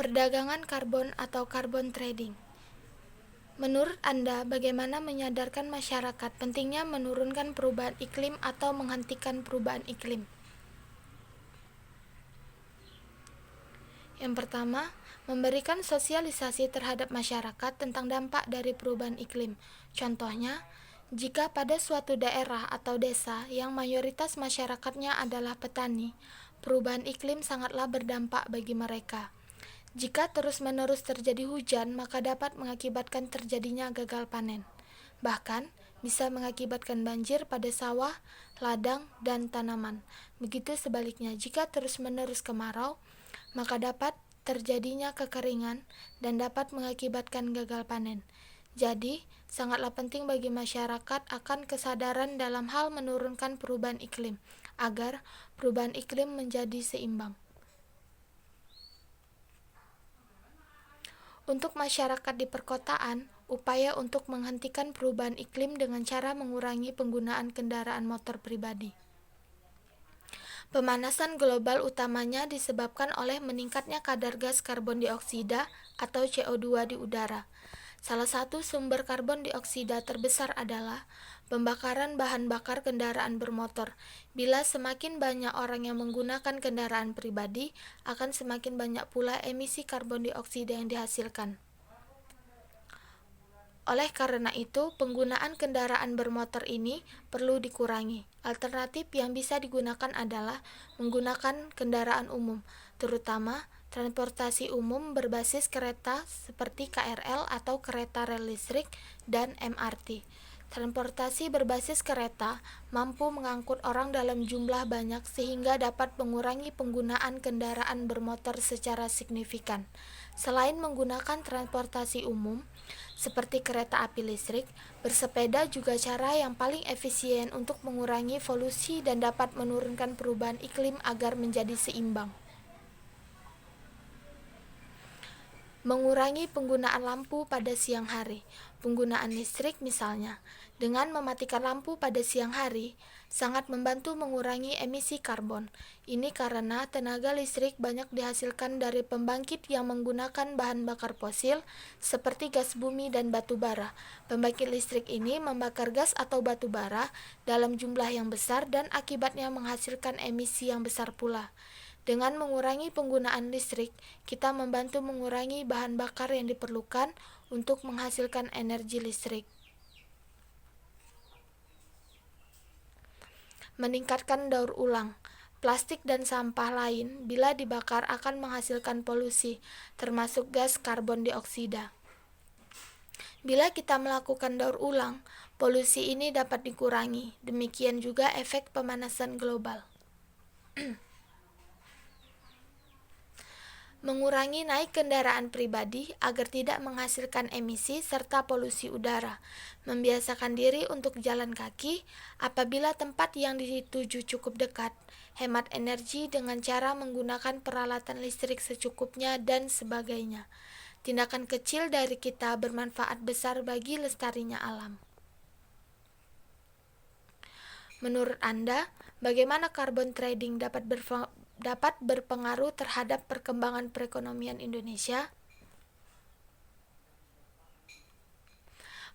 Perdagangan karbon atau carbon trading. Menurut Anda, bagaimana menyadarkan masyarakat pentingnya menurunkan perubahan iklim atau menghentikan perubahan iklim? Yang pertama, memberikan sosialisasi terhadap masyarakat tentang dampak dari perubahan iklim. Contohnya, jika pada suatu daerah atau desa yang mayoritas masyarakatnya adalah petani, perubahan iklim sangatlah berdampak bagi mereka. Jika terus-menerus terjadi hujan, maka dapat mengakibatkan terjadinya gagal panen. Bahkan, bisa mengakibatkan banjir pada sawah, ladang, dan tanaman. Begitu sebaliknya, jika terus-menerus kemarau, maka dapat terjadinya kekeringan dan dapat mengakibatkan gagal panen. Jadi, sangatlah penting bagi masyarakat akan kesadaran dalam hal menurunkan perubahan iklim, agar perubahan iklim menjadi seimbang. Untuk masyarakat di perkotaan, upaya untuk menghentikan perubahan iklim dengan cara mengurangi penggunaan kendaraan motor pribadi. Pemanasan global utamanya disebabkan oleh meningkatnya kadar gas karbon dioksida atau CO2 di udara. Salah satu sumber karbon dioksida terbesar adalah pembakaran bahan bakar kendaraan bermotor. Bila semakin banyak orang yang menggunakan kendaraan pribadi, akan semakin banyak pula emisi karbon dioksida yang dihasilkan. Oleh karena itu, penggunaan kendaraan bermotor ini perlu dikurangi. Alternatif yang bisa digunakan adalah menggunakan kendaraan umum, terutama transportasi umum berbasis kereta seperti KRL atau kereta rel listrik dan MRT. Transportasi berbasis kereta mampu mengangkut orang dalam jumlah banyak sehingga dapat mengurangi penggunaan kendaraan bermotor secara signifikan. Selain menggunakan transportasi umum, seperti kereta api listrik, bersepeda juga cara yang paling efisien untuk mengurangi polusi dan dapat menurunkan perubahan iklim agar menjadi seimbang. Mengurangi penggunaan lampu pada siang hari. Penggunaan listrik misalnya, dengan mematikan lampu pada siang hari, sangat membantu mengurangi emisi karbon. Ini karena tenaga listrik banyak dihasilkan dari pembangkit yang menggunakan bahan bakar fosil seperti gas bumi dan batu bara. Pembangkit listrik ini membakar gas atau batu bara dalam jumlah yang besar dan akibatnya menghasilkan emisi yang besar pula. Dengan mengurangi penggunaan listrik, kita membantu mengurangi bahan bakar yang diperlukan untuk menghasilkan energi listrik. Meningkatkan daur ulang. Plastik dan sampah lain bila dibakar akan menghasilkan polusi, termasuk gas karbon dioksida. Bila kita melakukan daur ulang, polusi ini dapat dikurangi. Demikian juga efek pemanasan global. Mengurangi naik kendaraan pribadi agar tidak menghasilkan emisi serta polusi udara. Membiasakan diri untuk jalan kaki apabila tempat yang dituju cukup dekat. Hemat energi dengan cara menggunakan peralatan listrik secukupnya dan sebagainya. Tindakan kecil dari kita bermanfaat besar bagi lestarinya alam. Menurut Anda, bagaimana carbon trading dapat berpengaruh terhadap perkembangan perekonomian Indonesia?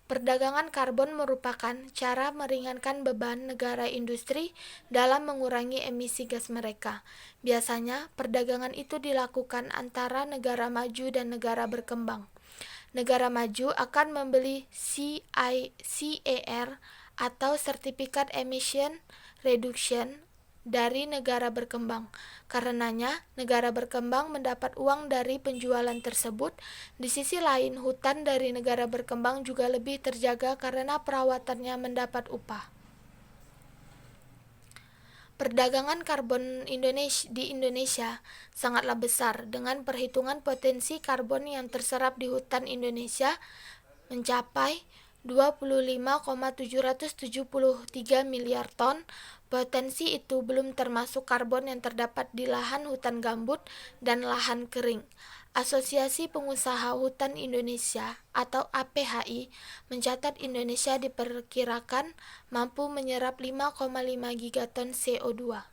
Perdagangan karbon merupakan cara meringankan beban negara industri dalam mengurangi emisi gas mereka. Biasanya, perdagangan itu dilakukan antara negara maju dan negara berkembang. Negara maju akan membeli CAR atau Certificate Emission Reduction dari negara berkembang. Karenanya, negara berkembang mendapat uang dari penjualan tersebut. Di sisi lain, hutan dari negara berkembang juga lebih terjaga karena perawatannya mendapat upah. Perdagangan karbon di Indonesia sangatlah besar, dengan perhitungan potensi karbon yang terserap di hutan Indonesia mencapai 25,773 miliar ton. Potensi itu belum termasuk karbon yang terdapat di lahan hutan gambut dan lahan kering. Asosiasi Pengusaha Hutan Indonesia atau APHI mencatat Indonesia diperkirakan mampu menyerap 5,5 gigaton CO2.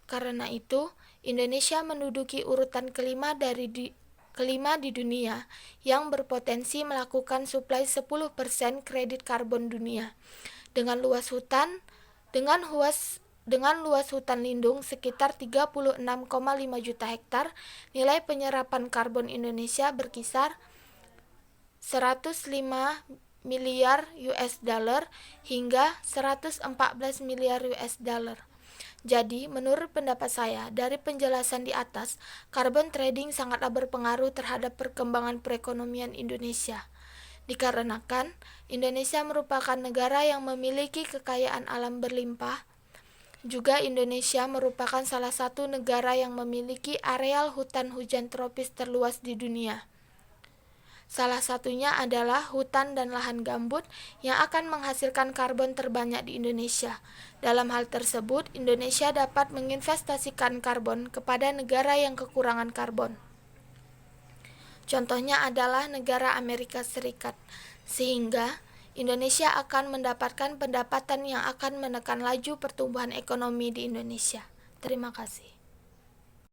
Karena itu, Indonesia menduduki urutan kelima di dunia yang berpotensi melakukan suplai 10% kredit karbon dunia. Dengan luas hutan lindung sekitar 36,5 juta hektar, nilai penyerapan karbon Indonesia berkisar 105 miliar US dollar hingga 114 miliar US dollar. Jadi, menurut pendapat saya, dari penjelasan di atas, carbon trading sangatlah berpengaruh terhadap perkembangan perekonomian Indonesia. Dikarenakan Indonesia merupakan negara yang memiliki kekayaan alam berlimpah. Juga Indonesia merupakan salah satu negara yang memiliki areal hutan hujan tropis terluas di dunia. Salah satunya adalah hutan dan lahan gambut yang akan menghasilkan karbon terbanyak di Indonesia. Dalam hal tersebut, Indonesia dapat menginvestasikan karbon kepada negara yang kekurangan karbon. Contohnya adalah negara Amerika Serikat, sehingga Indonesia akan mendapatkan pendapatan yang akan menekan laju pertumbuhan ekonomi di Indonesia. Terima kasih.